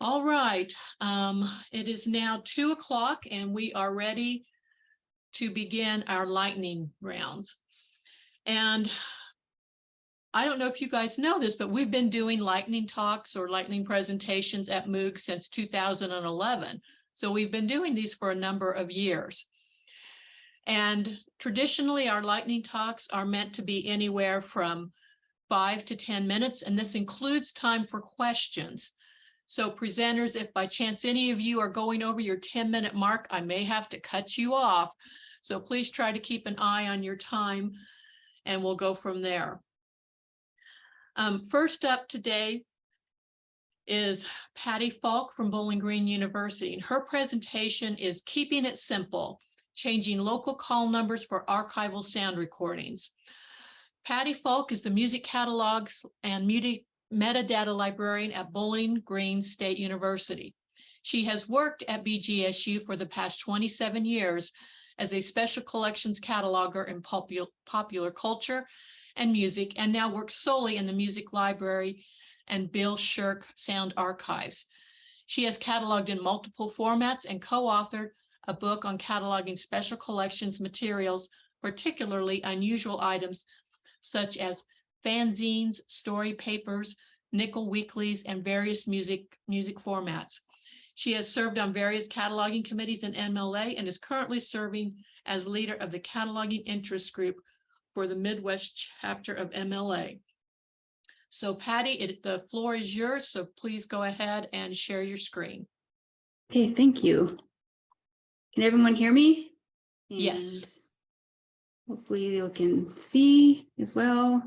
All right, it is now 2 o'clock and we are ready to begin our lightning rounds. And I don't know if you guys know this, but we've been doing lightning talks or lightning presentations at MOUG since 2011. So we've been doing these for a number of years. And traditionally, our lightning talks are meant to be anywhere from 5 to 10 minutes, and this includes time for questions. So presenters, if by chance any of you are going over your 10-minute mark, I may have to cut you off. So please try to keep an eye on your time and we'll go from there. First up today is Patty Falk from Bowling Green University. And her presentation is Keeping It Simple, Changing Local Call Numbers for Archival Sound Recordings. Patty Falk is the music catalogs and metadata librarian at Bowling Green State University. She has worked at BGSU for the past 27 years as a special collections cataloger in popular culture and music, and now works solely in the music library and Bill Shirk Sound Archives. She has cataloged in multiple formats and co-authored a book on cataloging special collections materials, particularly unusual items such as fanzines, story papers, nickel weeklies, and various music formats. She has served on various cataloging committees in MLA and is currently serving as leader of the cataloging interest group for the Midwest chapter of MLA. So Patty, the floor is yours, so please go ahead and share your screen. Okay, thank you. Can everyone hear me? And yes. Hopefully you can see as well.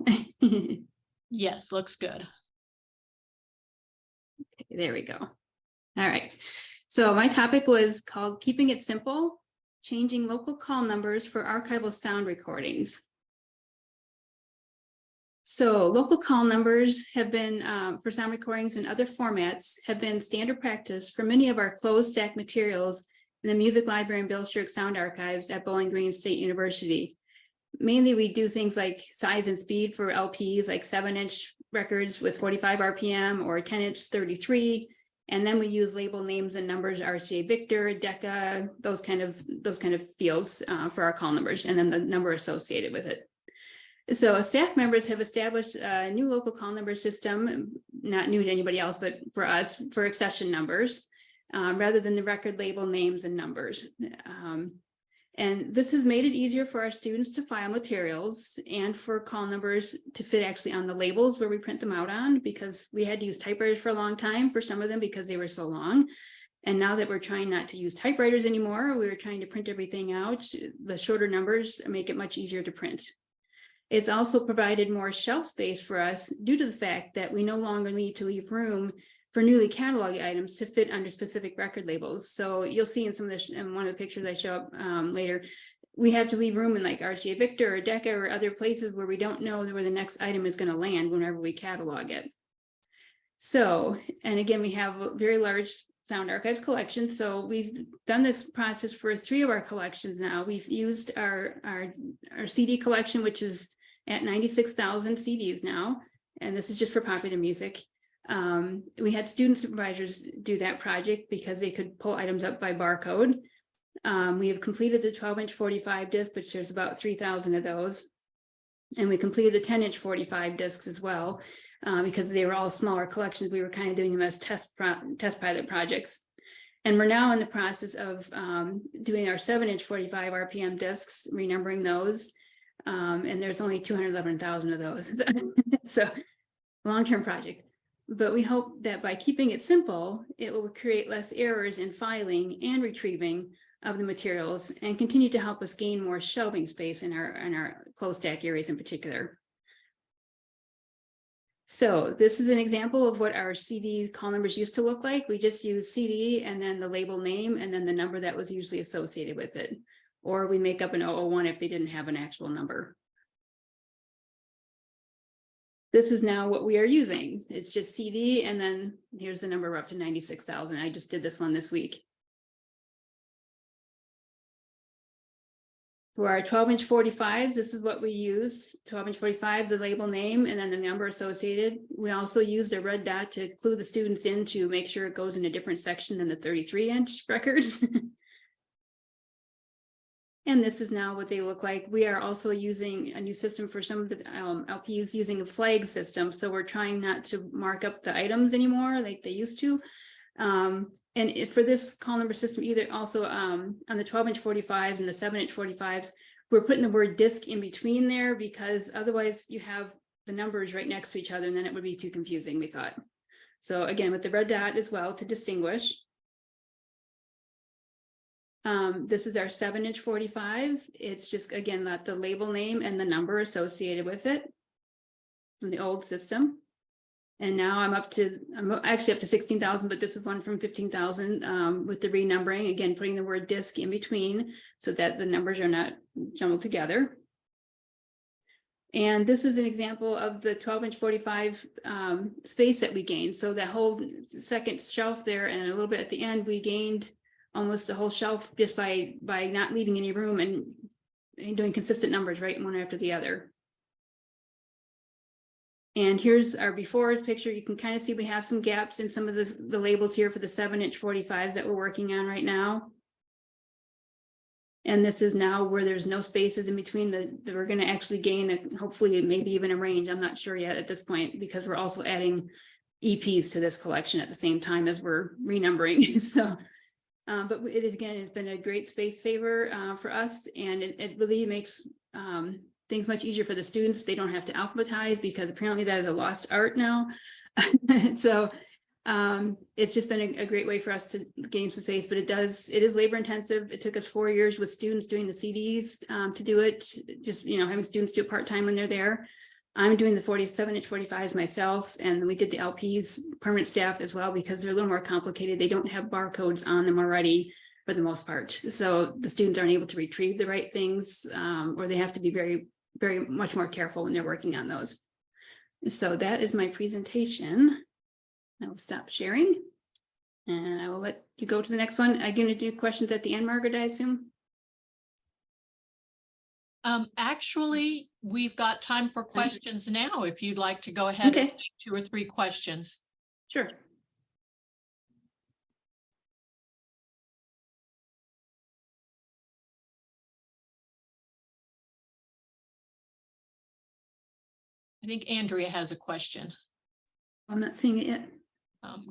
Yes, looks good. Okay, there we go. All right. So my topic was called Keeping It Simple, Changing Local Call Numbers for Archival Sound Recordings. So local call numbers have been, for sound recordings and other formats, have been standard practice for many of our closed stack materials in the Music Library and Bill Shirk Sound Archives at Bowling Green State University. Mainly we do things like size and speed for LPs, like 7-inch records with 45 RPM or 10-inch 33. And then we use label names and numbers, RCA Victor, DECA, those kind of fields for our call numbers, and then the number associated with it. So staff members have established a new local call number system, not new to anybody else, but for us, for accession numbers, rather than the record label names and numbers. And this has made it easier for our students to file materials and for call numbers to fit actually on the labels where we print them out on, because we had to use typewriters for a long time for some of them because they were so long. And now that we're trying not to use typewriters anymore, we're trying to print everything out. The shorter numbers make it much easier to print. It's also provided more shelf space for us due to the fact that we no longer need to leave room for newly cataloged items to fit under specific record labels. So you'll see in some of this, in one of the pictures I show up later, we have to leave room in like RCA Victor or DECA or other places where we don't know where the next item is going to land whenever we catalog it. So, and again, we have a very large sound archives collection. So we've done this process for 3 of our collections now. We've used our CD collection, which is at 96,000 CDs now. And this is just for popular music. We had student supervisors do that project because they could pull items up by barcode. We have completed the 12-inch 45 disc, which there's about 3,000 of those. And we completed the 10-inch 45 discs as well, because they were all smaller collections. We were kind of doing them as test pilot projects. And we're now in the process of doing our 7-inch 45 RPM discs, renumbering those. And there's only 211,000 of those. So long-term project. But we hope that by keeping it simple, it will create less errors in filing and retrieving of the materials and continue to help us gain more shelving space in our closed stack areas in particular. So this is an example of what our CD call numbers used to look like. We just use CD and then the label name and then the number that was usually associated with it. Or we make up an 001 if they didn't have an actual number. This is now what we are using. It's just CD, and then here's the number up to 96,000. I just did this one this week. For our 12-inch 45s, this is what we use, 12-inch 45, the label name, and then the number associated. We also use a red dot to clue the students in to make sure it goes in a different section than the 33-inch records. And this is now what they look like. We are also using a new system for some of the LPs using a flag system. So we're trying not to mark up the items anymore like they used to. And if for this call number system, either also on the 12-inch 45s and the 7-inch 45s, we're putting the word disc in between there because otherwise you have the numbers right next to each other and then it would be too confusing, we thought. So again, with the red dot as well to distinguish. This is our 7-inch 45. It's just, again, not the label name and the number associated with it from the old system. And now I'm actually up to 16,000, but this is one from 15,000 with the renumbering, again, putting the word disc in between so that the numbers are not jumbled together. And this is an example of the 12-inch 45 space that we gained. So that whole second shelf there and a little bit at the end, we gained almost the whole shelf just by not leaving any room and doing consistent numbers right one after the other. And here's our before picture. You can kind of see we have some gaps in some of the labels here for the 7-inch 45s that we're working on right now. And this is now where there's no spaces in between that we're going to actually gain hopefully maybe even a range. I'm not sure yet at this point because we're also adding EPs to this collection at the same time as we're renumbering. So but it is, again, it's been a great space saver for us, and it really makes things much easier for the students. They don't have to alphabetize because apparently that is a lost art now. So it's just been a great way for us to gain some space, but it is labor intensive. It took us 4 years with students doing the CDs to do it, just, having students do it part-time when they're there. I'm doing the 47-inch 45s myself, and we did the LPs permanent staff as well because they're a little more complicated. They don't have barcodes on them already for the most part. So the students aren't able to retrieve the right things, or they have to be very, very much more careful when they're working on those. So that is my presentation. I will stop sharing and I will let you go to the next one. I'm going to do questions at the end, Margaret, I assume. Actually, we've got time for questions now, if you'd like to go ahead and take 2 or 3 questions. Sure. I think Andrea has a question. I'm not seeing it yet.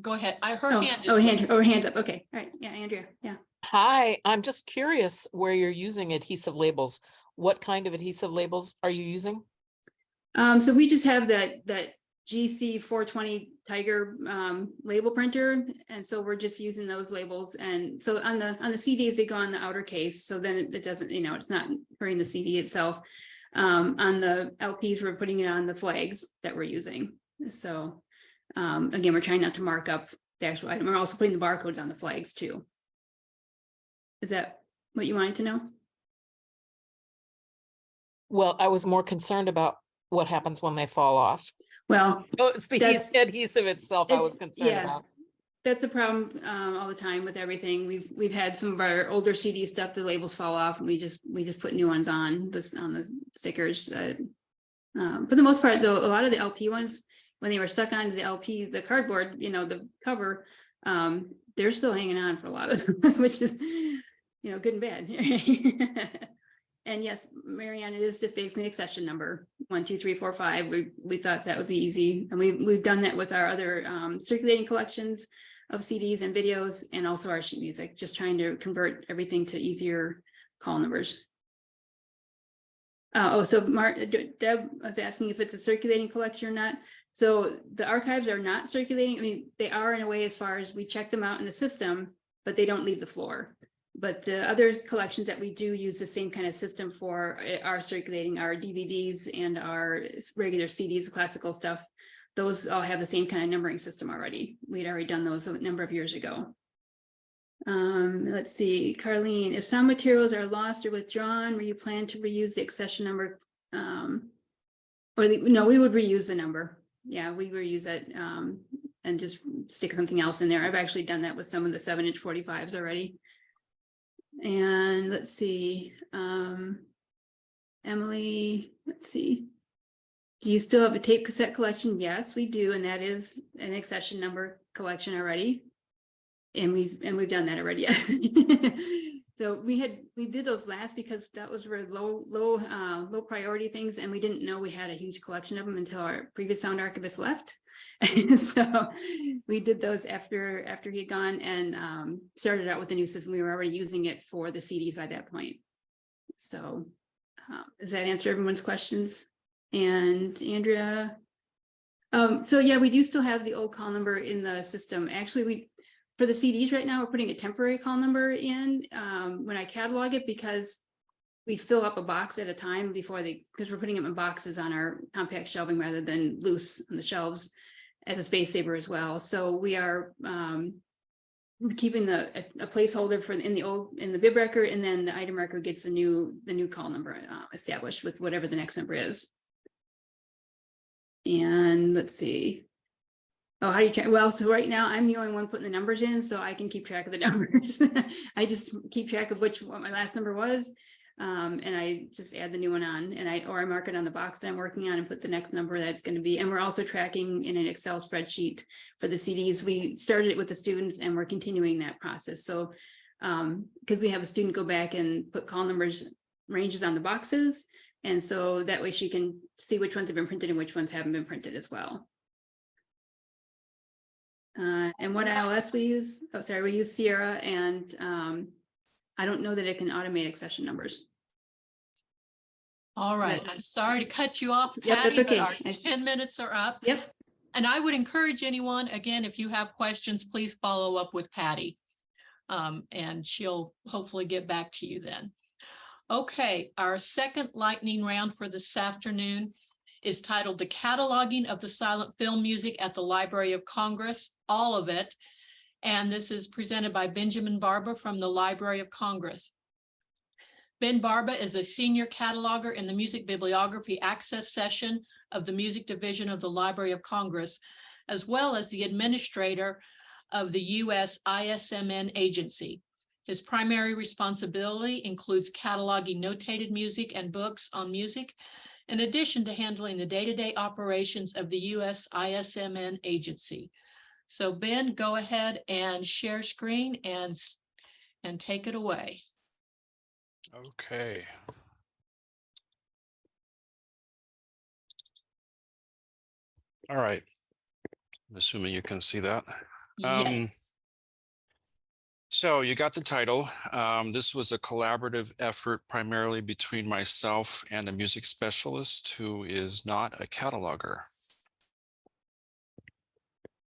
Go ahead. Her hand is hand up. Okay. All right. Yeah, Andrea. Yeah. Hi, I'm just curious where you're using adhesive labels. What kind of adhesive labels are you using? So we just have that GC 420 Tiger label printer, and so we're just using those labels. And so on the CDs, they go on the outer case, so then it doesn't, it's not hurting the CD itself. On the LPs, we're putting it on the flags that we're using. So again, we're trying not to mark up the actual item. We're also putting the barcodes on the flags too. Is that what you wanted to know? Well, I was more concerned about what happens when they fall off. Well, So it's the adhesive itself I was concerned about. That's a problem all the time with everything. We've had some of our older CD stuff, the labels fall off, and we just put new ones on the stickers. For the most part, though, a lot of the LP ones, when they were stuck onto the LP, the cardboard, the cover, they're still hanging on for a lot of them, which is, good and bad. And yes, Marianne, it is just basically an accession number 1, 2, 3, 4, 5. We thought that would be easy, and we've done that with our other circulating collections of CDs and videos, and also our sheet music, just trying to convert everything to easier call numbers. So Deb was asking if it's a circulating collection or not. So the archives are not circulating. I mean, they are in a way as far as we check them out in the system, but they don't leave the floor. But the other collections that we do use the same kind of system for are circulating, our DVDs and our regular CDs, classical stuff. Those all have the same kind of numbering system already. We'd already done those a number of years ago. Let's see, Carlene, if sound materials are lost or withdrawn, will you plan to reuse the accession number? No, we would reuse the number. Yeah, we reuse it and just stick something else in there. I've actually done that with some of the 7-inch 45s already. And let's see, Emily, let's see. Do you still have a tape cassette collection? Yes, we do, and that is an accession number collection already. And we've done that already, yes. So we did those last because that was for low priority things, and we didn't know we had a huge collection of them until our previous sound archivist left. So we did those after he'd gone, and started out with the new system. We were already using it for the CDs by that point. So does that answer everyone's questions? And Andrea, so yeah, we do still have the old call number in the system. Actually, for the CDs right now, we're putting a temporary call number in when I catalog it, because we fill up a box at a time because we're putting them in boxes on our compact shelving rather than loose on the shelves as a space saver as well. So we are keeping a placeholder for in the bib record, and then the item record gets the new call number established with whatever the next number is. And let's see. Oh, how do you track? Well, so right now I'm the only one putting the numbers in, so I can keep track of the numbers. I just keep track of what my last number was. And I just add the new one on, and I mark it on the box that I'm working on and put the next number that's going to be. And we're also tracking in an Excel spreadsheet for the CDs. We started it with the students, and we're continuing that process. So because we have a student go back and put call numbers ranges on the boxes. And so that way she can see which ones have been printed and which ones haven't been printed as well. And what ILS we use? Oh, sorry, we use Sierra, and I don't know that it can automate accession numbers. All right, I'm sorry to cut you off, Yep, Patty, that's okay. but our 10 minutes are up. Yep. And I would encourage anyone, again, if you have questions, please follow up with Patty. And she'll hopefully get back to you then. Okay, our second lightning round for this afternoon is titled The Cataloging of the Silent Film Music at the Library of Congress, all of it. And this is presented by Benjamin Barba from the Library of Congress. Ben Barba is a senior cataloger in the Music Bibliography Access Session of the Music Division of the Library of Congress, as well as the administrator of the U.S. ISMN agency. His primary responsibility includes cataloging notated music and books on music, in addition to handling the day-to-day operations of the U.S. ISMN agency. So Ben, go ahead and share screen and take it away. Okay. All right. I'm assuming you can see that. Yes. So you got the title. This was a collaborative effort primarily between myself and a music specialist who is not a cataloger.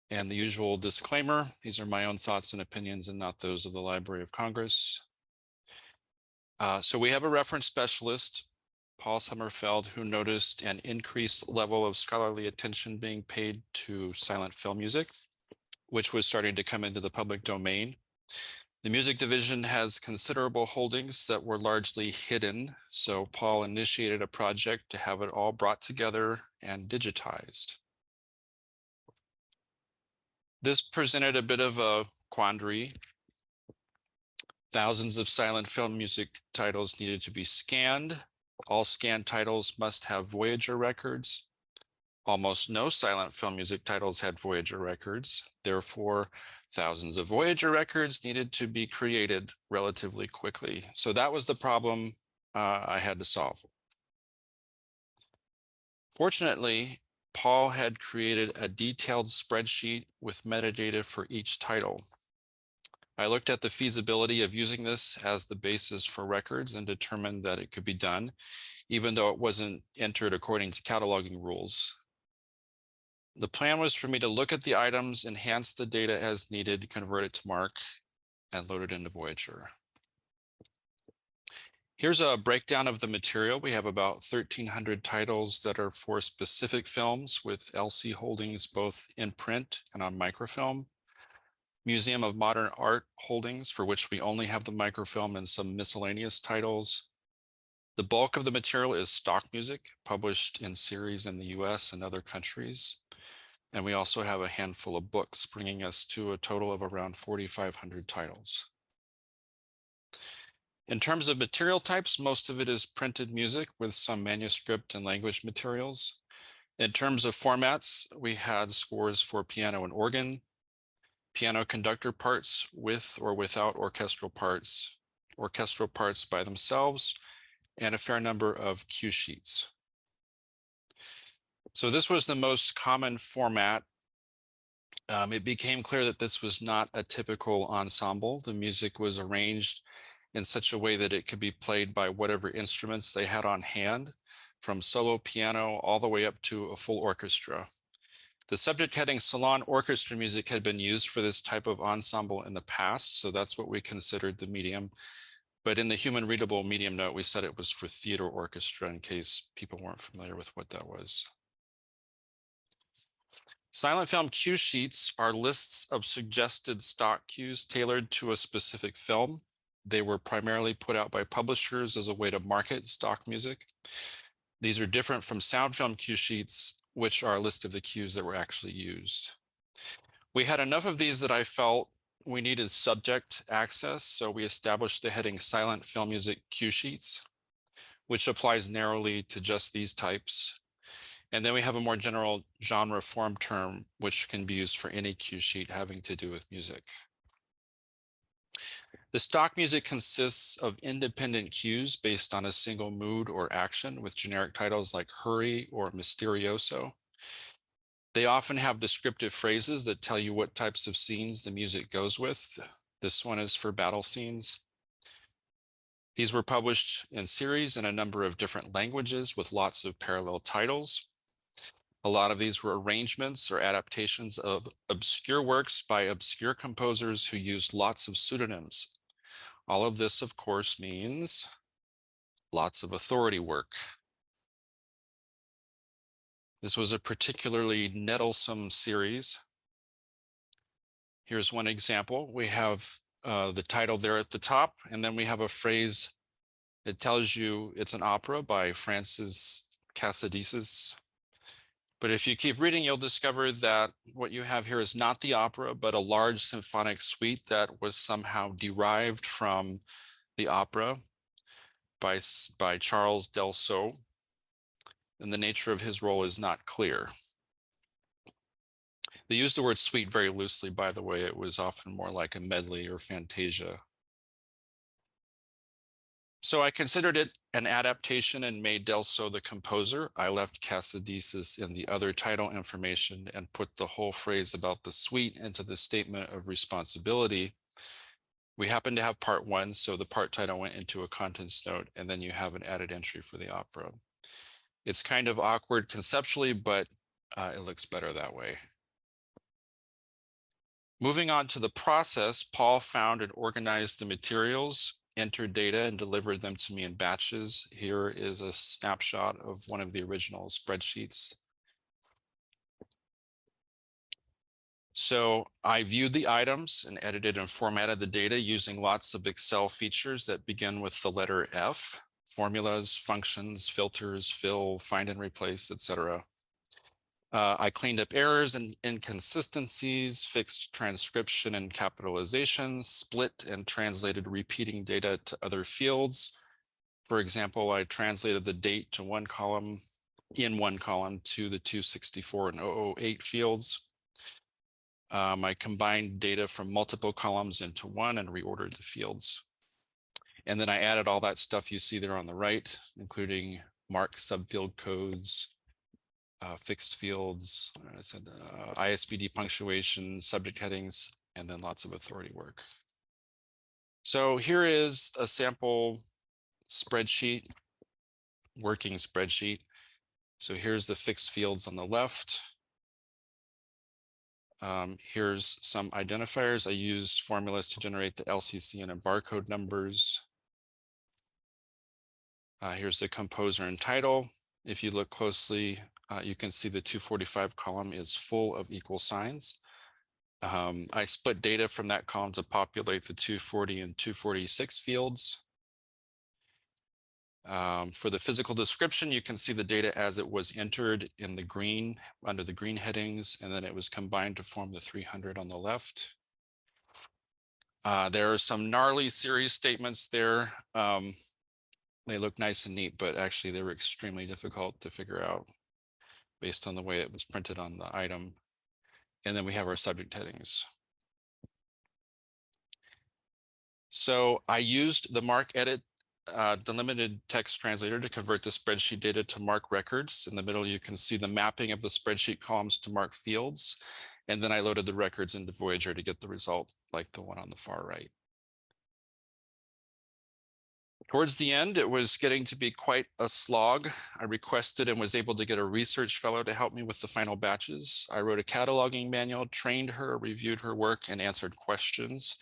And the usual disclaimer, these are my own thoughts and opinions and not those of the Library of Congress. So we have a reference specialist, Paul Sommerfeld, who noticed an increased level of scholarly attention being paid to silent film music, which was starting to come into the public domain. The music division has considerable holdings that were largely hidden, so Paul initiated a project to have it all brought together and digitized. This presented a bit of a quandary. Thousands of silent film music titles needed to be scanned. All scanned titles must have Voyager records. Almost no silent film music titles had Voyager records. Therefore, thousands of Voyager records needed to be created relatively quickly. So that was the problem I had to solve. Fortunately, Paul had created a detailed spreadsheet with metadata for each title. I looked at the feasibility of using this as the basis for records and determined that it could be done, even though it wasn't entered according to cataloging rules. The plan was for me to look at the items, enhance the data as needed, convert it to MARC, and load it into Voyager. Here's a breakdown of the material. We have about 1,300 titles that are for specific films with LC holdings both in print and on microfilm. Museum of Modern Art holdings, for which we only have the microfilm, and some miscellaneous titles. The bulk of the material is stock music published in series in the US and other countries. And we also have a handful of books, bringing us to a total of around 4,500 titles. In terms of material types, most of it is printed music with some manuscript and language materials. In terms of formats, we had scores for piano and organ, piano conductor parts with or without orchestral parts by themselves, and a fair number of cue sheets. So this was the most common format. It became clear that this was not a typical ensemble. The music was arranged in such a way that it could be played by whatever instruments they had on hand, from solo piano all the way up to a full orchestra. The subject heading salon orchestra music had been used for this type of ensemble in the past, so that's what we considered the medium. But in the human readable medium note, we said it was for theater orchestra in case people weren't familiar with what that was. Silent film cue sheets are lists of suggested stock cues tailored to a specific film. They were primarily put out by publishers as a way to market stock music. These are different from sound film cue sheets, which are a list of the cues that were actually used. We had enough of these that I felt we needed subject access, so we established the heading silent film music cue sheets, which applies narrowly to just these types. And then we have a more general genre form term, which can be used for any cue sheet having to do with music. The stock music consists of independent cues based on a single mood or action with generic titles like hurry or misterioso. They often have descriptive phrases that tell you what types of scenes the music goes with. This one is for battle scenes. These were published in series in a number of different languages with lots of parallel titles. A lot of these were arrangements or adaptations of obscure works by obscure composers who used lots of pseudonyms. All of this, of course, means lots of authority work. This was a particularly nettlesome series. Here's one example. We have the title there at the top, and then we have a phrase that tells you it's an opera by Francis Casadesus. But if you keep reading, you'll discover that what you have here is not the opera, but a large symphonic suite that was somehow derived from the opera by Charles Delceau. And the nature of his role is not clear. They used the word suite very loosely, by the way. It was often more like a medley or fantasia. So I considered it an adaptation and made Delceau the composer. I left Casadesus in the other title information and put the whole phrase about the suite into the statement of responsibility. We happen to have part one, so the part title went into a contents note, and then you have an added entry for the opera. It's kind of awkward conceptually, but it looks better that way. Moving on to the process, Paul found and organized the materials, entered data, and delivered them to me in batches. Here is a snapshot of one of the original spreadsheets. So I viewed the items and edited and formatted the data using lots of Excel features that begin with the letter F: formulas, functions, filters, fill, find and replace, etc. I cleaned up errors and inconsistencies, fixed transcription and capitalization, split and translated repeating data to other fields. For example, I translated the date to one column to the 264 and 008 fields. I combined data from multiple columns into one and reordered the fields. And then I added all that stuff you see there on the right, including mark subfield codes, fixed fields, I said ISBD punctuation, subject headings, and then lots of authority work. So here is a sample spreadsheet, working spreadsheet. So here's the fixed fields on the left. Here's some identifiers. I used formulas to generate the LCC and barcode numbers. Here's the composer and title. If you look closely, you can see the 245 column is full of equal signs. I split data from that column to populate the 240 and 246 fields. For the physical description, you can see the data as it was entered in the green, under the green headings, and then it was combined to form the 300 on the left. There are some gnarly series statements there. They look nice and neat, but actually they were extremely difficult to figure out based on the way it was printed on the item. And then we have our subject headings. So I used the Mark Edit delimited text translator to convert the spreadsheet data to Mark records. In the middle, you can see the mapping of the spreadsheet columns to Mark fields. And then I loaded the records into Voyager to get the result like the one on the far right. Towards the end, it was getting to be quite a slog. I requested and was able to get a research fellow to help me with the final batches. I wrote a cataloging manual, trained her, reviewed her work, and answered questions.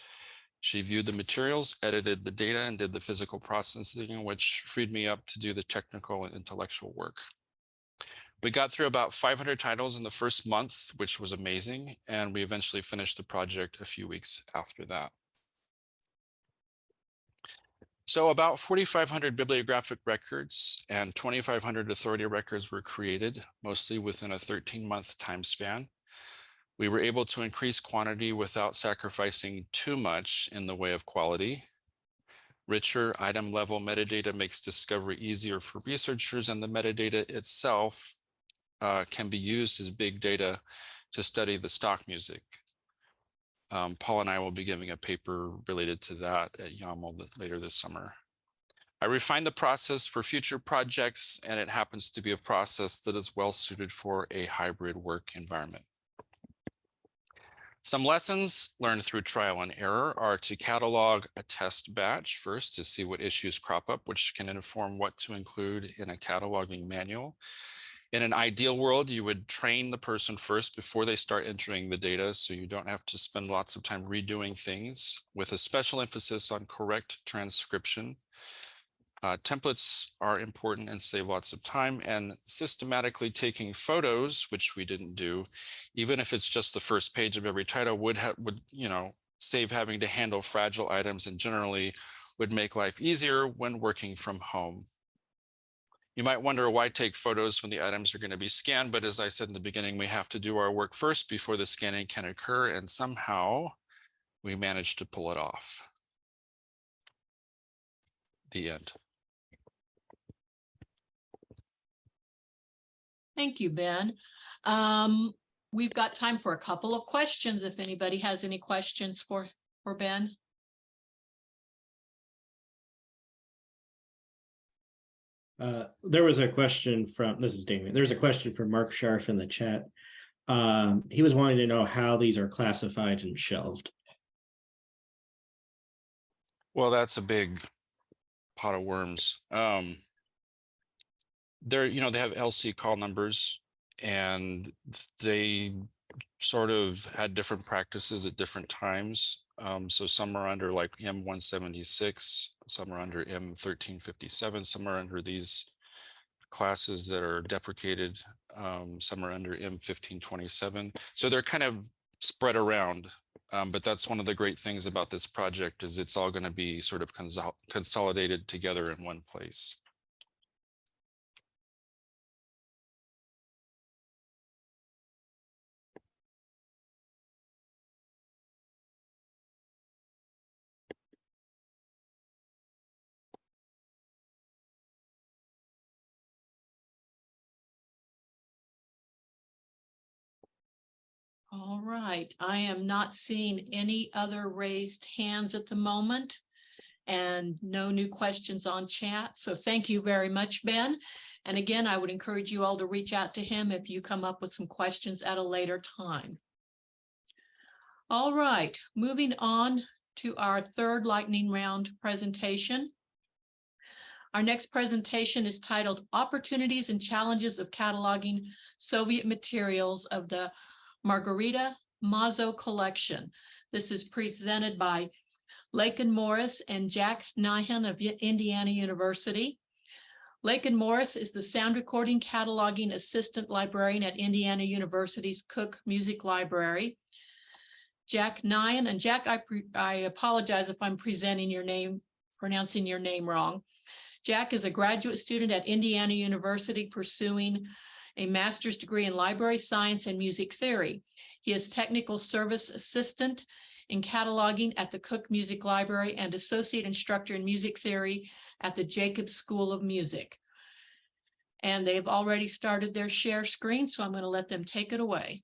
She viewed the materials, edited the data, and did the physical processing, which freed me up to do the technical and intellectual work. We got through about 500 titles in the first month, which was amazing, and we eventually finished the project a few weeks after that. So about 4,500 bibliographic records and 2,500 authority records were created, mostly within a 13-month time span. We were able to increase quantity without sacrificing too much in the way of quality. Richer item-level metadata makes discovery easier for researchers, and the metadata itself can be used as big data to study the stock music. Paul and I will be giving a paper related to that at YAML later this summer. I refined the process for future projects, and it happens to be a process that is well suited for a hybrid work environment. Some lessons learned through trial and error are to catalog a test batch first to see what issues crop up, which can inform what to include in a cataloging manual. In an ideal world, you would train the person first before they start entering the data, so you don't have to spend lots of time redoing things, with a special emphasis on correct transcription. Templates are important and save lots of time, and systematically taking photos, which we didn't do, even if it's just the first page of every title, would save having to handle fragile items, and generally would make life easier when working from home. You might wonder why take photos when the items are going to be scanned, but as I said in the beginning, we have to do our work first before the scanning can occur, and somehow we managed to pull it off. The end. Thank you, Ben. We've got time for a couple of questions if anybody has any questions for Ben. There was a question from, this is Damien, there's a question from Mark Scharf in the chat. He was wanting to know how these are classified and shelved. Well, that's a big pot of worms. They have LC call numbers, and they sort of had different practices at different times. So some are under like M176, some are under M1357, some are under these classes that are deprecated, some are under M1527. So they're kind of spread around, but that's one of the great things about this project is it's all going to be sort of consolidated together in one place. All right, I am not seeing any other raised hands at the moment and no new questions on chat. So thank you very much, Ben. And again, I would encourage you all to reach out to him if you come up with some questions at a later time. All right, moving on to our third lightning round presentation. Our next presentation is titled Opportunities and Challenges of Cataloging Soviet Materials of the Margarita Mazo collection. This is presented by Laikin Morris and Jack Nighan of Indiana University. Laikin Morris is the sound recording cataloging assistant librarian at Indiana University's Cook Music Library. Jack Nighan, and Jack, I apologize if I'm pronouncing your name wrong. Jack is a graduate student at Indiana University pursuing a master's degree in library science and music theory. He is technical service assistant in cataloging at the Cook Music Library and associate instructor in music theory at the Jacobs School of Music. And they've already started their share screen, so I'm going to let them take it away.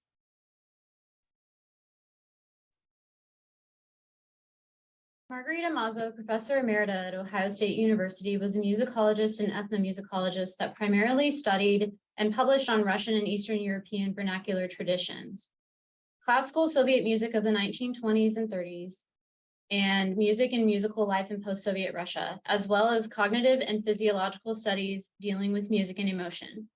Margarita Mazo, Professor Emerita at Ohio State University, was a musicologist and ethnomusicologist that primarily studied and published on Russian and Eastern European vernacular traditions, classical Soviet music of the 1920s and 30s, and music and musical life in post-Soviet Russia, as well as cognitive and physiological studies dealing with music and emotion.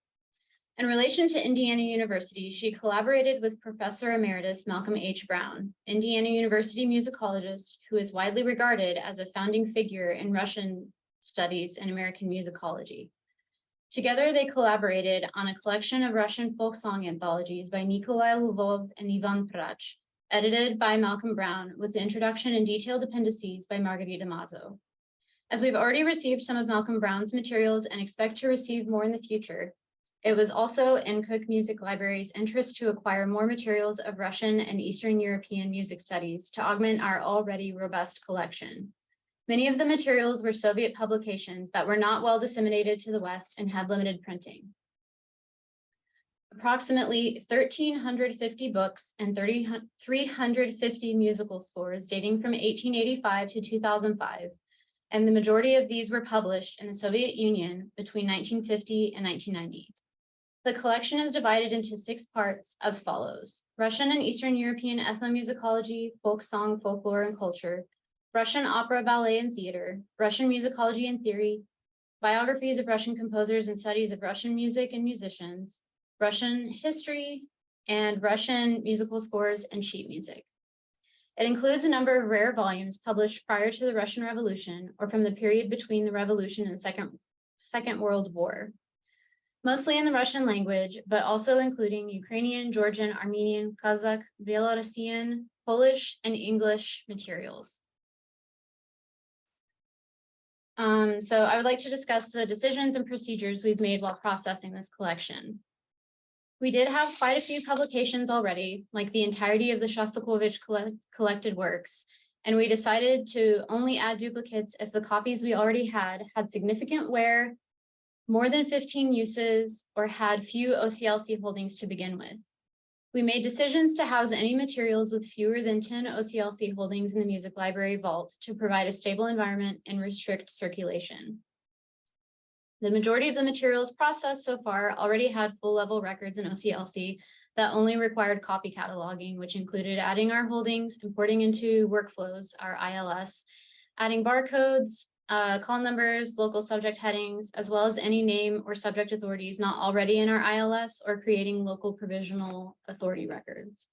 In relation to Indiana University, she collaborated with Professor Emeritus Malcolm H. Brown, Indiana University musicologist who is widely regarded as a founding figure in Russian studies and American musicology. Together, they collaborated on a collection of Russian folk song anthologies by Nikolai Lvov and Ivan Prach, edited by Malcolm Brown, with the introduction and detailed appendices by Margarita Mazo. As we've already received some of Malcolm Brown's materials and expect to receive more in the future, it was also in Cook Music Library's interest to acquire more materials of Russian and Eastern European music studies to augment our already robust collection. Many of the materials were Soviet publications that were not well disseminated to the West and had limited printing. Approximately 1,350 books and 350 musical scores dating from 1885 to 2005, and the majority of these were published in the Soviet Union between 1950 and 1990. The collection is divided into 6 parts as follows: Russian and Eastern European ethnomusicology, folk song, folklore, and culture, Russian opera, ballet, and theater, Russian musicology and theory, biographies of Russian composers and studies of Russian music and musicians, Russian history, and Russian musical scores and sheet music. It includes a number of rare volumes published prior to the Russian Revolution or from the period between the Revolution and the Second World War, mostly in the Russian language, but also including Ukrainian, Georgian, Armenian, Kazakh, Belarusian, Polish, and English materials. So I would like to discuss the decisions and procedures we've made while processing this collection. We did have quite a few publications already, like the entirety of the Shostakovich collected works, and we decided to only add duplicates if the copies we already had significant wear, more than 15 uses, or had few OCLC holdings to begin with. We made decisions to house any materials with fewer than 10 OCLC holdings in the music library vault to provide a stable environment and restrict circulation. The majority of the materials processed so far already had full-level records in OCLC that only required copy cataloging, which included adding our holdings, importing into workflows, our ILS, adding barcodes, call numbers, local subject headings, as well as any name or subject authorities not already in our ILS, or creating local provisional authority records.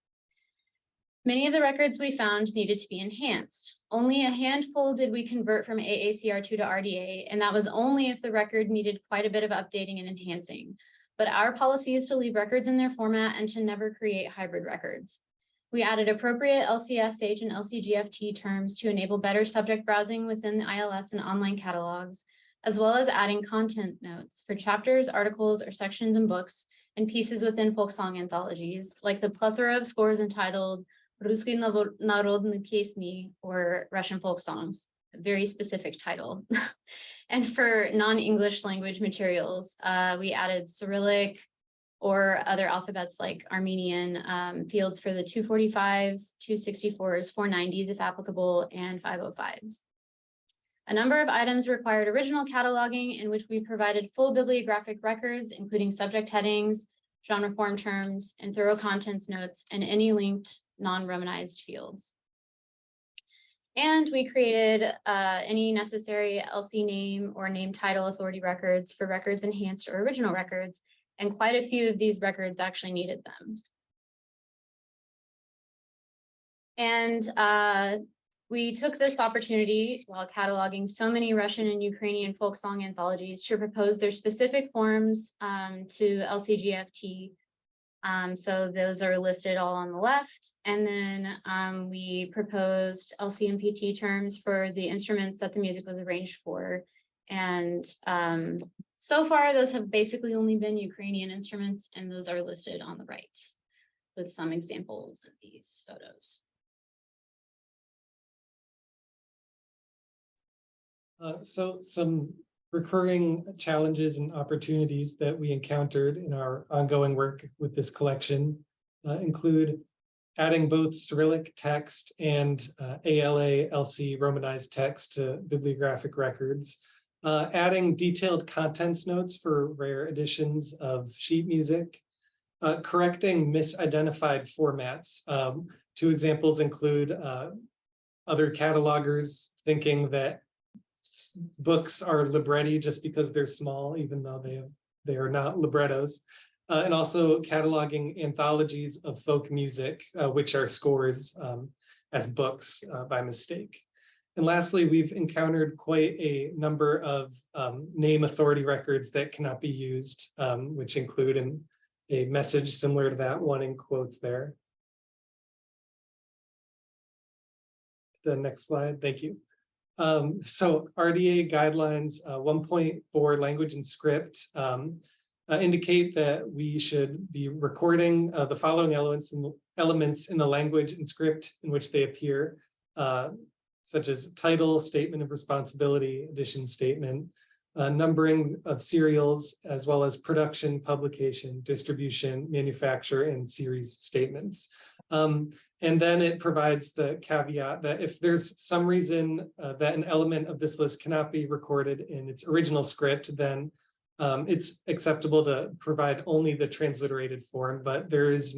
Many of the records we found needed to be enhanced. Only a handful did we convert from AACR2 to RDA, and that was only if the record needed quite a bit of updating and enhancing. But our policy is to leave records in their format and to never create hybrid records. We added appropriate LCSH and LCGFT terms to enable better subject browsing within the ILS and online catalogs, as well as adding content notes for chapters, articles, or sections in books and pieces within folk song anthologies, like the plethora of scores entitled Russky Narodny Pyesny, or Russian folk songs, a very specific title. And for non-English language materials, we added Cyrillic, or other alphabets like Armenian, fields for the 245s, 264s, 490s if applicable, and 505s. A number of items required original cataloging, in which we provided full bibliographic records, including subject headings, genre form terms, and thorough contents notes, and any linked non-Romanized fields. And we created any necessary LC name or name title authority records for records enhanced or original records, and quite a few of these records actually needed them. And we took this opportunity while cataloging so many Russian and Ukrainian folk song anthologies to propose their specific forms to LCGFT. So those are listed all on the left. And then we proposed LCMPT terms for the instruments that the music was arranged for. And so far, those have basically only been Ukrainian instruments, and those are listed on the right with some examples of these photos. So some recurring challenges and opportunities that we encountered in our ongoing work with this collection include adding both Cyrillic text and ALA LC Romanized text to bibliographic records, adding detailed contents notes for rare editions of sheet music, correcting misidentified formats. Two examples include other catalogers thinking that books are libretti just because they're small, even though they are not librettos. And also cataloging anthologies of folk music, which are scores as books by mistake. And lastly, we've encountered quite a number of name authority records that cannot be used, which include a message similar to that one in quotes there. The next slide, thank you. So RDA guidelines 1.4 language and script indicate that we should be recording the following elements in the language and script in which they appear, such as title, statement of responsibility, edition statement, numbering of serials, as well as production, publication, distribution, manufacture, and series statements. And then it provides the caveat that if there's some reason that an element of this list cannot be recorded in its original script, then it's acceptable to provide only the transliterated form, but there has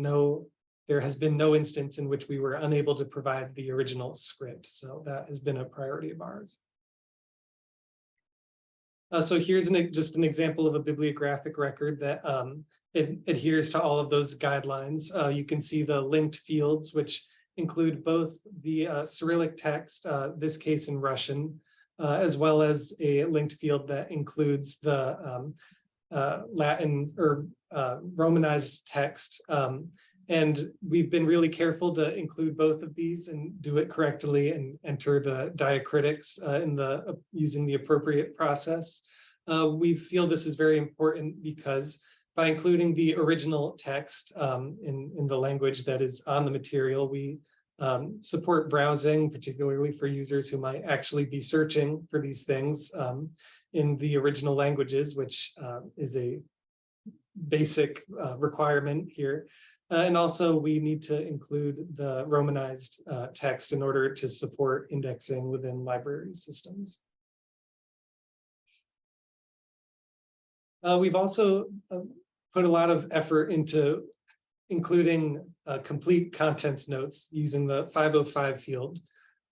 been no instance in which we were unable to provide the original script. So that has been a priority of ours. So here's just an example of a bibliographic record that it adheres to all of those guidelines. You can see the linked fields, which include both the Cyrillic text, this case in Russian, as well as a linked field that includes the Latin or Romanized text. And we've been really careful to include both of these and do it correctly and enter the diacritics using the appropriate process. We feel this is very important because by including the original text in the language that is on the material, we support browsing, particularly for users who might actually be searching for these things in the original languages, which is a basic requirement here. And also we need to include the Romanized text in order to support indexing within library systems. We've also put a lot of effort into including complete contents notes using the 505 field.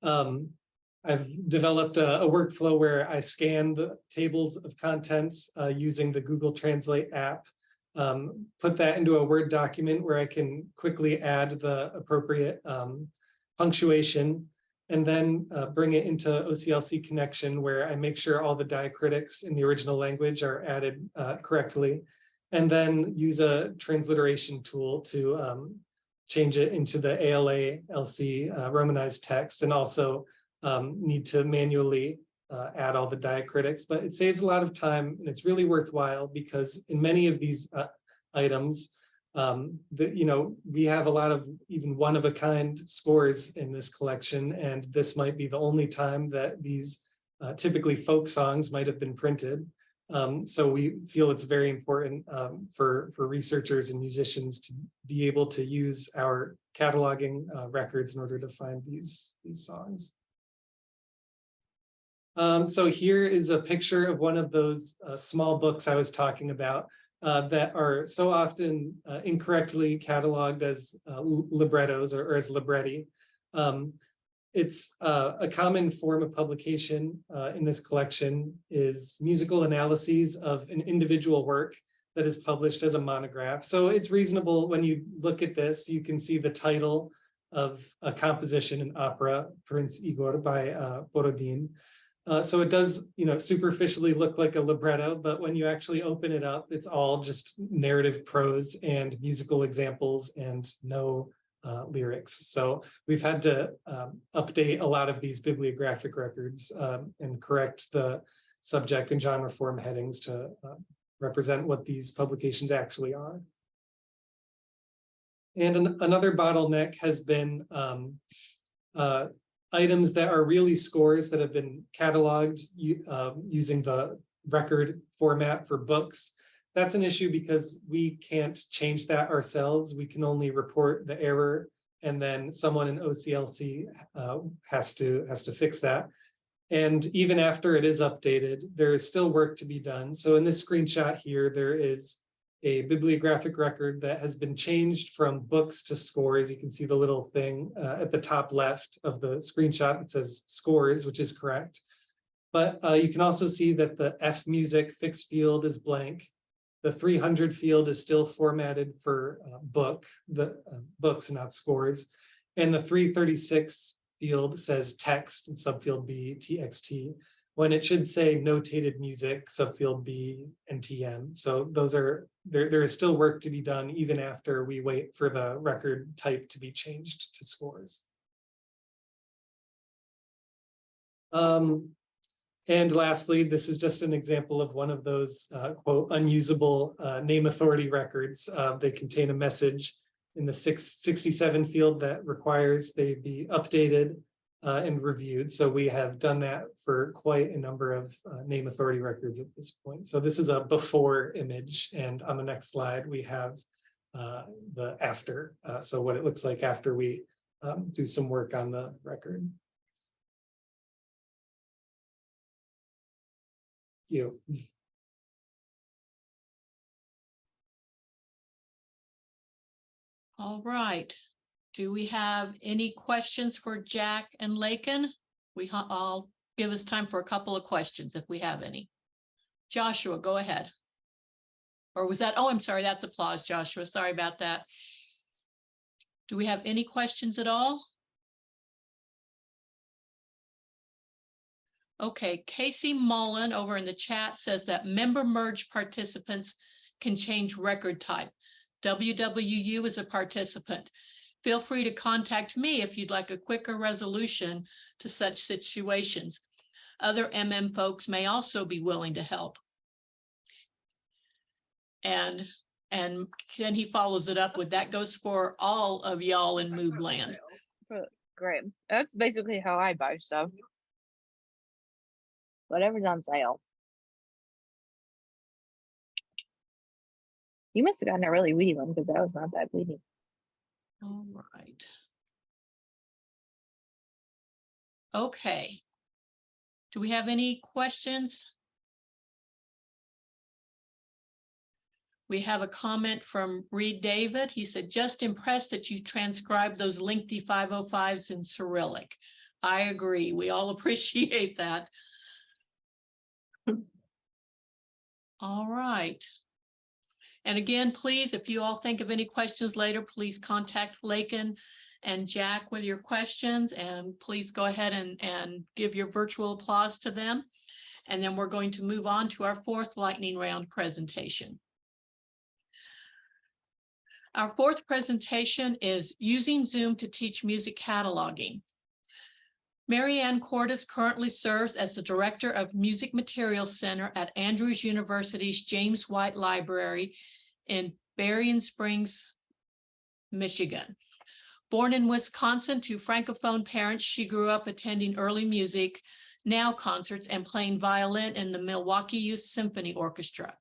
I've developed a workflow where I scan the tables of contents using the Google Translate app, put that into a Word document where I can quickly add the appropriate punctuation, and then bring it into OCLC Connection where I make sure all the diacritics in the original language are added correctly, and then use a transliteration tool to change it into the ALA LC Romanized text, and also need to manually add all the diacritics. But it saves a lot of time and it's really worthwhile because in many of these items, we have a lot of even one-of-a-kind scores in this collection, and this might be the only time that these typically folk songs might have been printed. So we feel it's very important for researchers and musicians to be able to use our cataloging records in order to find these songs. So here is a picture of one of those small books I was talking about that are so often incorrectly cataloged as librettos or as libretti. It's a common form of publication in this collection is musical analyses of an individual work that is published as a monograph. So it's reasonable when you look at this, you can see the title of a composition, an opera, Prince Igor by Borodin. So it does, superficially look like a libretto, but when you actually open it up, it's all just narrative prose and musical examples and no lyrics. So we've had to update a lot of these bibliographic records and correct the subject and genre form headings to represent what these publications actually are. And another bottleneck has been items that are really scores that have been cataloged using the record format for books. That's an issue because we can't change that ourselves. We can only report the error, and then someone in OCLC has to fix that. And even after it is updated, there is still work to be done. So in this screenshot here, there is a bibliographic record that has been changed from books to scores. You can see the little thing at the top left of the screenshot that says scores, which is correct. But you can also see that the F music fixed field is blank. The 300 field is still formatted for books, not scores. And the 336 field says text in subfield B, TXT, when it should say notated music, subfield B and TM. So those are, there is still work to be done even after we wait for the record type to be changed to scores. And lastly, this is just an example of one of those quote unusable name authority records. They contain a message in the 667 field that requires they be updated and reviewed. So we have done that for quite a number of name authority records at this point. So this is a before image, and on the next slide we have the after. So what it looks like after we do some work on the record. You. All right. Do we have any questions for Jack and Laikin? I'll give us time for a couple of questions if we have any. Joshua, go ahead. Or was that, oh, I'm sorry, that's applause, Joshua. Sorry about that. Do we have any questions at all? Okay, Casey Mullen over in the chat says that member merge participants can change record type. WWU is a participant. Feel free to contact me if you'd like a quicker resolution to such situations. Other MM folks may also be willing to help. And then he follows it up with that goes for all of y'all in MOUG land. Great. That's basically how I buy stuff. Whatever's on sale. You must have gotten a really weedy one because that was not that weedy. All right. Okay. Do we have any questions? We have a comment from Reed David. He said, just impressed that you transcribed those lengthy 505s in Cyrillic. I agree. We all appreciate that. All right. And again, please, if you all think of any questions later, please contact Laikin and Jack with your questions, and please go ahead and give your virtual applause to them. And then we're going to move on to our fourth lightning round presentation. Our fourth presentation is using Zoom to teach music cataloging. Marianne Kordas currently serves as the Director of Music Materials Center at Andrews University's James White Library in Berrien Springs, Michigan. Born in Wisconsin to Francophone parents, she grew up attending early music, now concerts, and playing violin in the Milwaukee Youth Symphony Orchestra.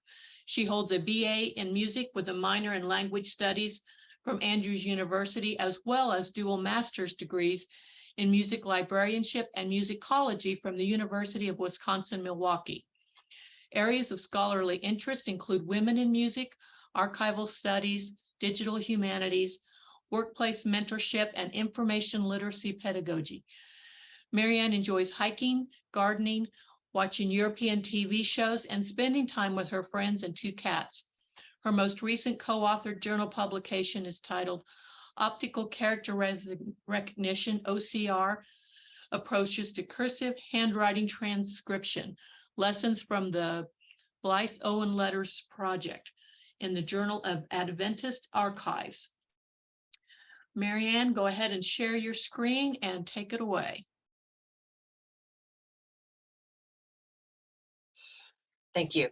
She holds a BA in music with a minor in language studies from Andrews University, as well as dual master's degrees in music librarianship and musicology from the University of Wisconsin-Milwaukee. Areas of scholarly interest include women in music, archival studies, digital humanities, workplace mentorship, and information literacy pedagogy. Marianne enjoys hiking, gardening, watching European TV shows, and spending time with her friends and 2 cats. Her most recent co-authored journal publication is titled Optical Character Recognition, OCR, Approaches to Cursive Handwriting Transcription, Lessons from the Blythe Owen Letters Project in the Journal of Adventist Archives. Marianne, go ahead and share your screen and take it away. Thank you.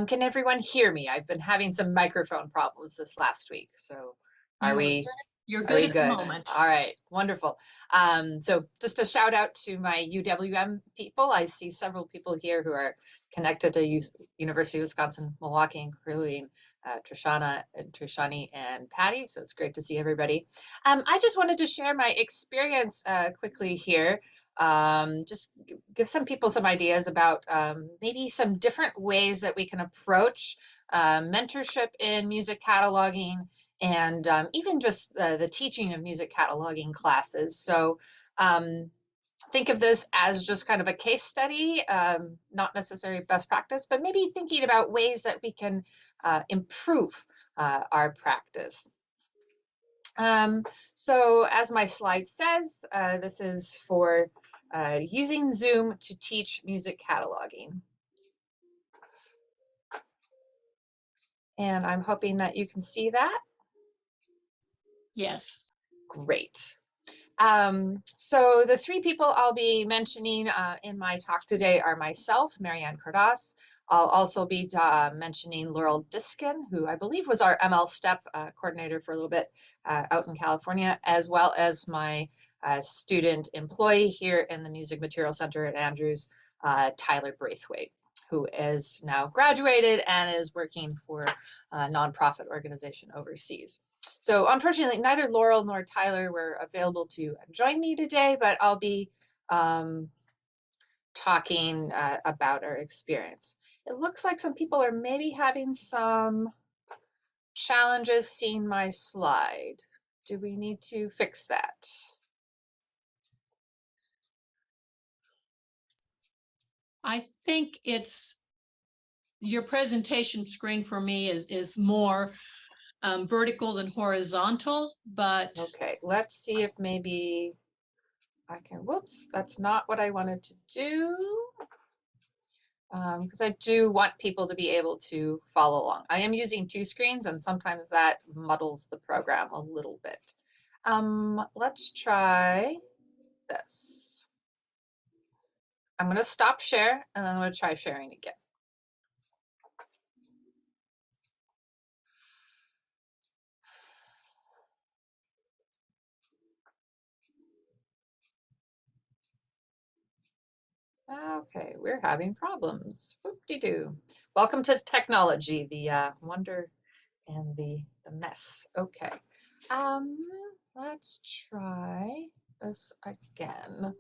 Can everyone hear me? I've been having some microphone problems this last week. So are we You're good Very at the good. moment. All right, wonderful. So just a shout out to my UWM people. I see several people here who are connected to University of Wisconsin-Milwaukee, including Trishani and Patty. So it's great to see everybody. I just wanted to share my experience quickly here. Just give some people some ideas about maybe some different ways that we can approach mentorship in music cataloging, and even just the teaching of music cataloging classes. So think of this as just kind of a case study, not necessarily best practice, but maybe thinking about ways that we can improve our practice. So as my slide says, this is for using Zoom to teach music cataloging. And I'm hoping that you can see that. Yes. Great. So the three people I'll be mentioning in my talk today are myself, Marianne Kordas. I'll also be mentioning Laurel Diskin, who I believe was our ML STEP coordinator for a little bit out in California, as well as my student employee here in the Music Material Center at Andrews, Tyler Braithwaite, who is now graduated and is working for a nonprofit organization overseas. So unfortunately, neither Laurel nor Tyler were available to join me today, but I'll be talking about our experience. It looks like some people are maybe having some challenges seeing my slide. Do we need to fix that? I think it's your presentation screen for me is more vertical than horizontal, but Okay, let's see if maybe I can, whoops, that's not what I wanted to do. Because I do want people to be able to follow along. I am using two screens and sometimes that muddles the program a little bit. Let's try this. I'm going to stop share and then I'm going to try sharing again. Okay, we're having problems. Whoop-de-doo. Welcome to technology, the wonder and the mess. Okay, let's try this again.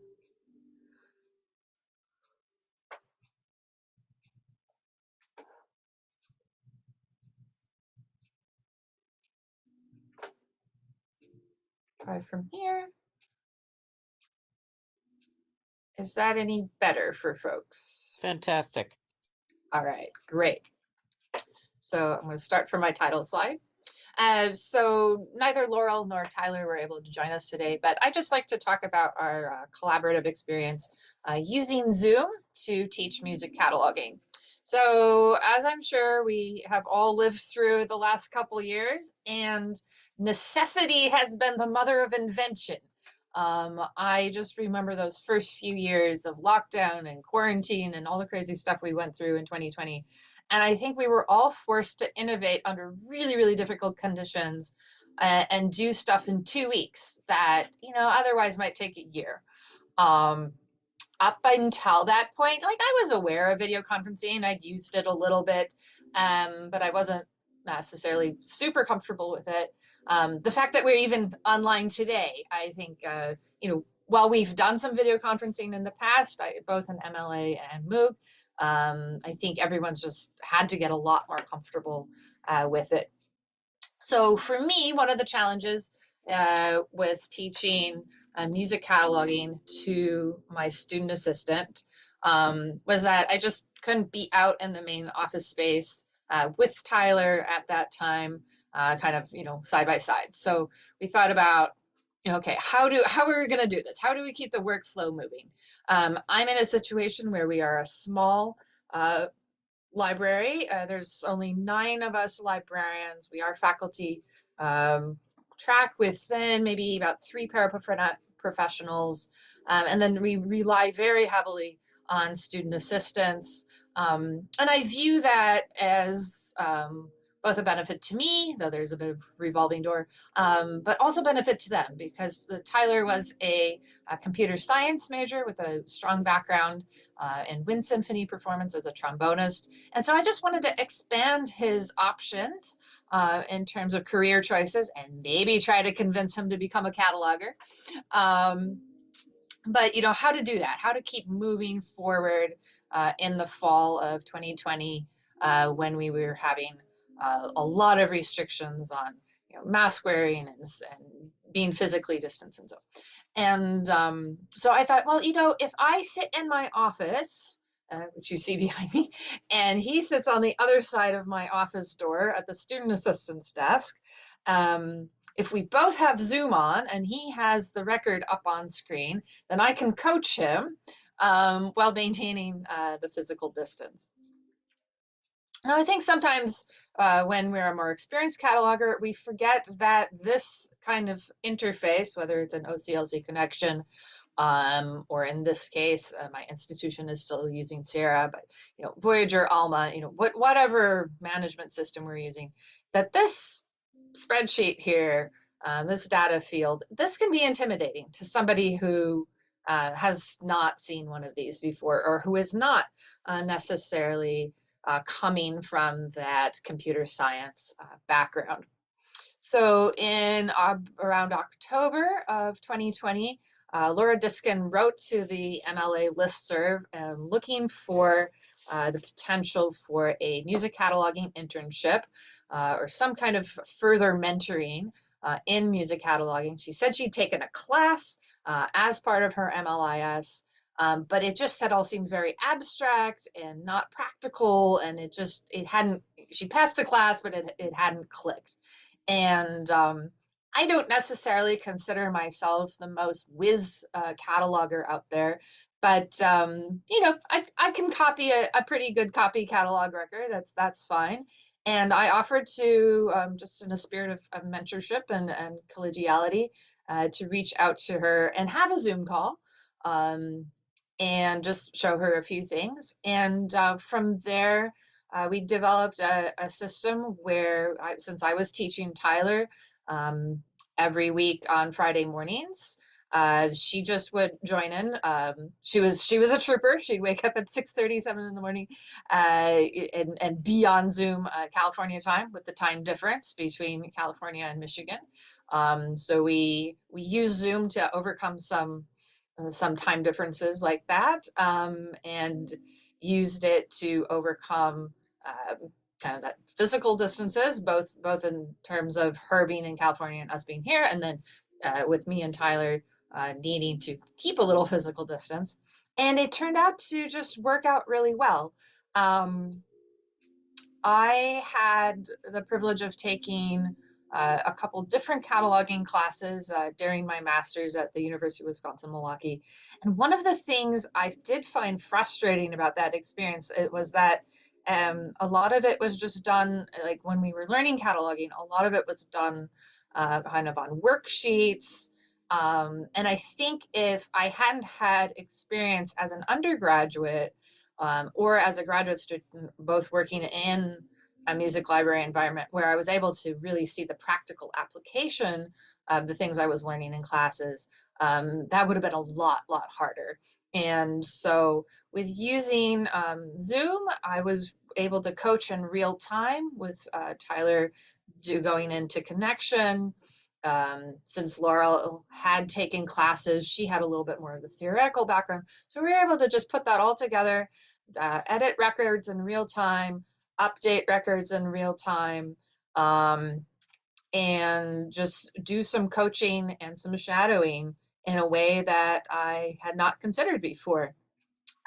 Try from here. Is that any better for folks? Fantastic. All right, great. So I'm going to start from my title slide. So neither Laurel nor Tyler were able to join us today, but I'd just like to talk about our collaborative experience using Zoom to teach music cataloging. So as I'm sure we have all lived through the last couple years, and necessity has been the mother of invention. I just remember those first few years of lockdown and quarantine and all the crazy stuff we went through in 2020. And I think we were all forced to innovate under really, really difficult conditions and do stuff in 2 weeks that, you know, otherwise might take a year. Up until that point, like I was aware of video conferencing. I'd used it a little bit, but I wasn't necessarily super comfortable with it. The fact that we're even online today, I think, you know, while we've done some video conferencing in the past, both in MLA and MOUG, I think everyone's just had to get a lot more comfortable with it. So for me, one of the challenges with teaching music cataloging to my student assistant was that I just couldn't be out in the main office space with Tyler at that time, kind of, you know, side by side. So we thought about, okay, how are we going to do this? How do we keep the workflow moving? I'm in a situation where we are a small library. There's only 9 of us librarians. We are faculty track within maybe about 3 paraprofessionals. And then we rely very heavily on student assistants. And I view that as both a benefit to me, though there's a bit of revolving door, but also benefit to them because Tyler was a computer science major with a strong background in wind symphony performance as a trombonist. And so I just wanted to expand his options in terms of career choices and maybe try to convince him to become a cataloger. But, you know, how to do that, how to keep moving forward in the fall of 2020 when we were having a lot of restrictions on, you know, mask wearing and being physically distanced and so. And so I thought, well, you know, if I sit in my office, which you see behind me, and he sits on the other side of my office door at the student assistance desk, if we both have Zoom on and he has the record up on screen, then I can coach him while maintaining the physical distance. Now, I think sometimes when we're a more experienced cataloger, we forget that this kind of interface, whether it's an OCLC connection, or in this case, my institution is still using Sierra, but you know, Voyager, Alma, you know, whatever management system we're using, that this spreadsheet here, this data field, this can be intimidating to somebody who has not seen one of these before, or who is not necessarily coming from that computer science background. So in around October of 2020, Laura Diskin wrote to the MLA listserv looking for the potential for a music cataloging internship or some kind of further mentoring in music cataloging. She said she'd taken a class as part of her MLIS, but it just had all seemed very abstract and not practical, and it hadn't, she passed the class, but it hadn't clicked. And I don't necessarily consider myself the most whiz cataloger out there, but you know, I can copy a pretty good copy catalog record. That's fine. And I offered to, just in a spirit of mentorship and collegiality, to reach out to her and have a Zoom call and just show her a few things. And from there, we developed a system where, since I was teaching Tyler every week on Friday mornings, she just would join in. She was a trooper. She'd wake up at 6:37 in the morning and be on Zoom California time, with the time difference between California and Michigan. So we use Zoom to overcome some time differences like that, and used it to overcome kind of that physical distances, both in terms of her being in California and us being here, and then with me and Tyler needing to keep a little physical distance. And it turned out to just work out really well. I had the privilege of taking a couple different cataloging classes during my master's at the University of Wisconsin-Milwaukee. And one of the things I did find frustrating about that experience, it was that a lot of it was just done, like when we were learning cataloging, a lot of it was done kind of on worksheets. And I think if I hadn't had experience as an undergraduate or as a graduate student, both working in a music library environment where I was able to really see the practical application of the things I was learning in classes, that would have been a lot harder. And so with using Zoom, I was able to coach in real time with Tyler going into connection. Since Laurel had taken classes, she had a little bit more of the theoretical background. So we were able to just put that all together, edit records in real time, update records in real time, and just do some coaching and some shadowing in a way that I had not considered before.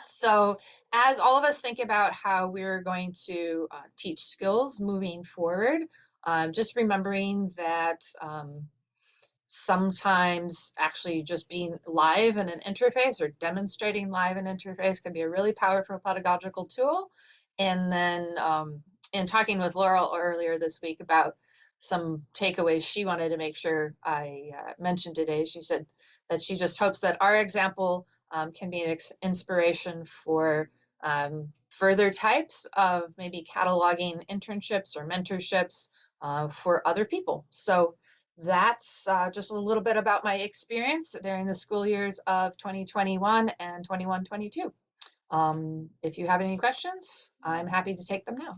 So as all of us think about how we're going to teach skills moving forward, just remembering that sometimes actually just being live in an interface or demonstrating live in interface can be a really powerful pedagogical tool. And then in talking with Laurel earlier this week about some takeaways she wanted to make sure I mentioned today, she said that she just hopes that our example can be an inspiration for further types of maybe cataloging internships or mentorships for other people. So that's just a little bit about my experience during the school years of 2021 and 21-22. If you have any questions, I'm happy to take them now.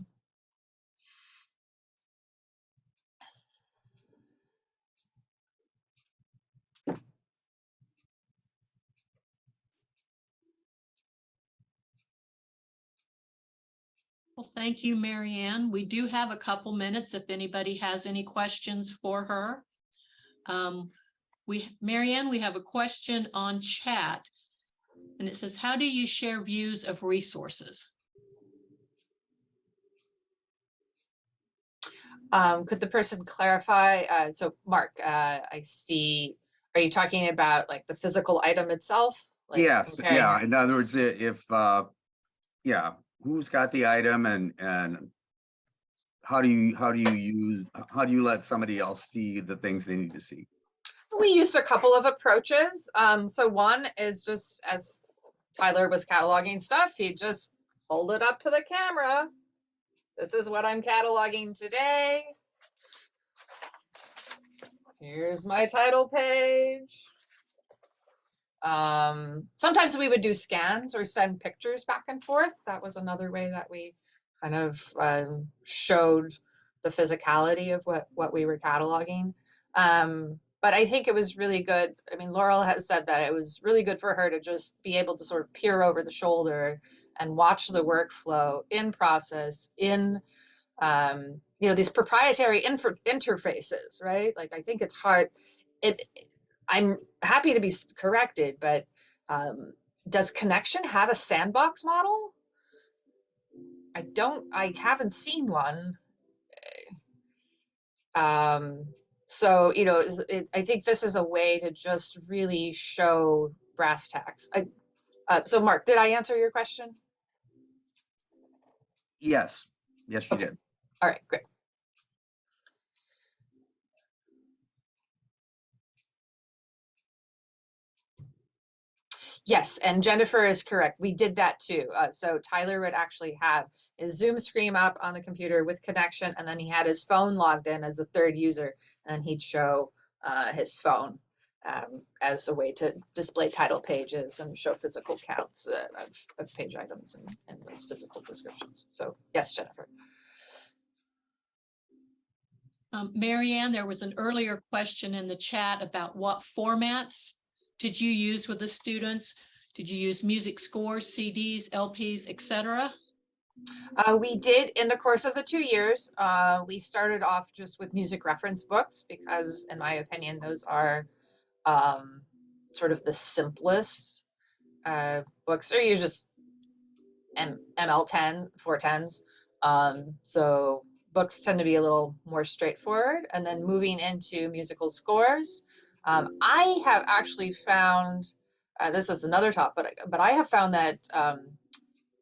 Well, thank you, Marianne. We do have a couple minutes if anybody has any questions for her. Marianne, we have a question on chat, and it says, how do you share views of resources? Could the person clarify? So Mark, I see, are you talking about like the physical item itself? Like Yes, comparing- yeah. In other words, if yeah, who's got the item and how do you let somebody else see the things they need to see? We used a couple of approaches. So one is just as Tyler was cataloging stuff, he'd just hold it up to the camera. This is what I'm cataloging today. Here's my title page. Sometimes we would do scans or send pictures back and forth. That was another way that we kind of showed the physicality of what we were cataloging. But I think it was really good. I mean, Laurel has said that it was really good for her to just be able to sort of peer over the shoulder and watch the workflow in process, in these proprietary interfaces, right? Like, I think it's hard. I'm happy to be corrected, but does Connection have a sandbox model? I haven't seen one. So, I think this is a way to just really show brass tacks. So Mark, did I answer your question? Yes, yes, you Okay. did. All right, great. Yes, and Jennifer is correct. We did that too. So Tyler would actually have his Zoom screen up on the computer with Connection, and then he had his phone logged in as a third user, and he'd show his phone as a way to display title pages and show physical counts of page items and those physical descriptions. So yes, Jennifer. Marianne, there was an earlier question in the chat about what formats did you use with the students? Did you use music scores, CDs, LPs, etc.? We did in the course of the 2 years. We started off just with music reference books because, in my opinion, those are sort of the simplest books. Or you just ML10, 410s. So books tend to be a little more straightforward. And then moving into musical scores, I have actually found, this is another topic, but I have found that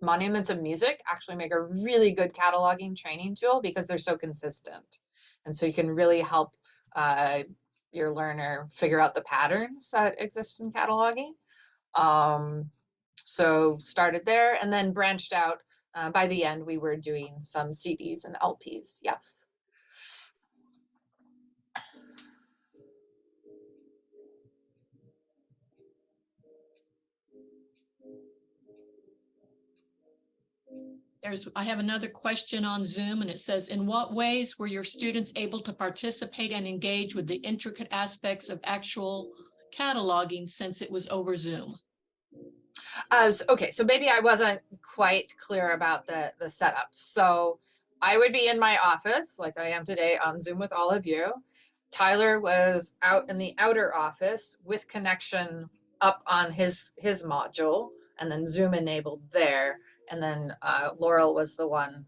monuments of music actually make a really good cataloging training tool because they're so consistent. And so you can really help your learner figure out the patterns that exist in cataloging. So started there and then branched out. By the end, we were doing some CDs and LPs, yes. I have another question on Zoom, and it says, in what ways were your students able to participate and engage with the intricate aspects of actual cataloging since it was over Zoom? Okay, so maybe I wasn't quite clear about the setup. So I would be in my office like I am today on Zoom with all of you. Tyler was out in the outer office with Connection up on his module and then Zoom enabled there. And then Laurel was the one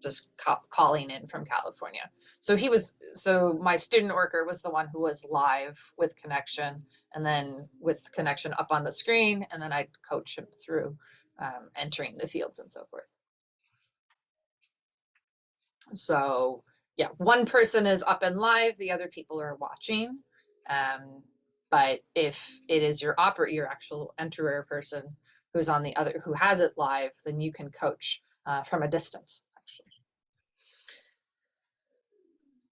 just calling in from California. So my student worker was the one who was live with Connection and then with Connection up on the screen. And then I'd coach him through entering the fields and so forth. So yeah, one person is up and live, the other people are watching. But if it is your actual enterer person who's on the other, who has it live, then you can coach from a distance, actually.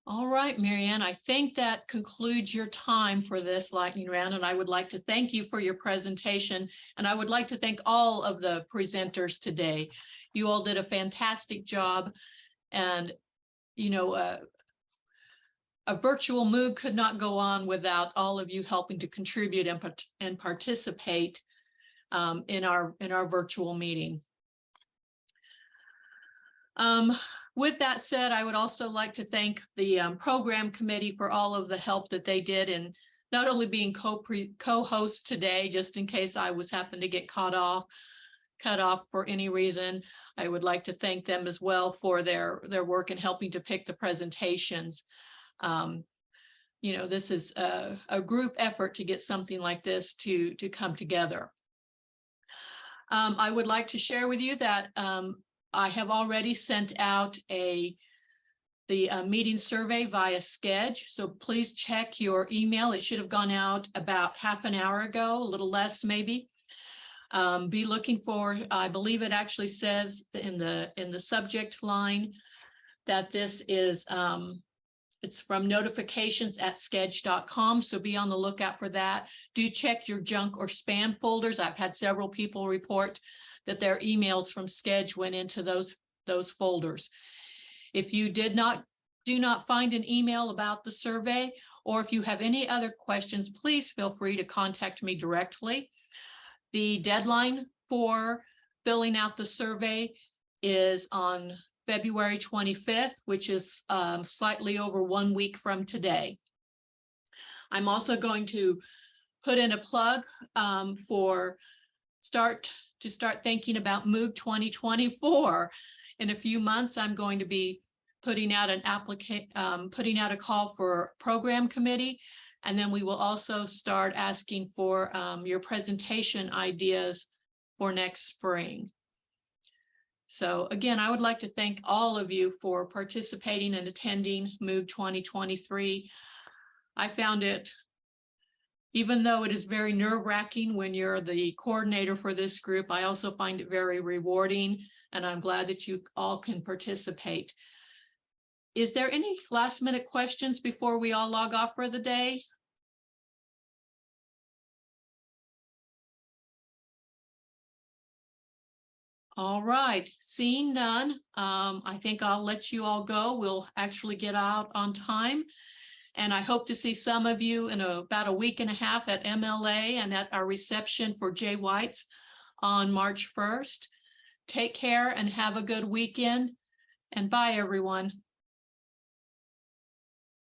All right, Marianne, I think that concludes your time for this lightning round, and I would like to thank you for your presentation, and I would like to thank all of the presenters today. You all did a fantastic job, and you know, a virtual MOOC could not go on without all of you helping to contribute and participate in our virtual meeting. With that said, I would also like to thank the program committee for all of the help that they did in not only being co-host today, just in case I was happened to get cut off for any reason. I would like to thank them as well for their work in helping to pick the presentations. You know, this is a group effort to get something like this to come together. I would like to share with you that I have already sent out the meeting survey via Sketch, so please check your email. It should have gone out about half an hour ago, a little less maybe. Be looking for, I believe it actually says in the subject line that this is, it's from notifications@sketch.com, so be on the lookout for that. Do check your junk or spam folders. I've had several people report that their emails from Sketch went into those folders. If you do not find an email about the survey, or if you have any other questions, please feel free to contact me directly. The deadline for filling out the survey is on February 25th, which is slightly over 1 week from today. I'm also going to put in a plug to start thinking about MOUG 2024. In a few months, I'm going to be putting out putting out a call for program committee, and then we will also start asking for your presentation ideas for next spring. So again, I would like to thank all of you for participating and attending MOUG 2023. I found it, even though it is very nerve-wracking when you're the coordinator for this group, I also find it very rewarding, and I'm glad that you all can participate. Is there any last-minute questions before we all log off for the day? All right, seeing none, I think I'll let you all go. We'll actually get out on time. And I hope to see some of you in about a week and a half at MLA and at our reception for Jay White's on March 1st. Take care and have a good weekend. And bye, everyone.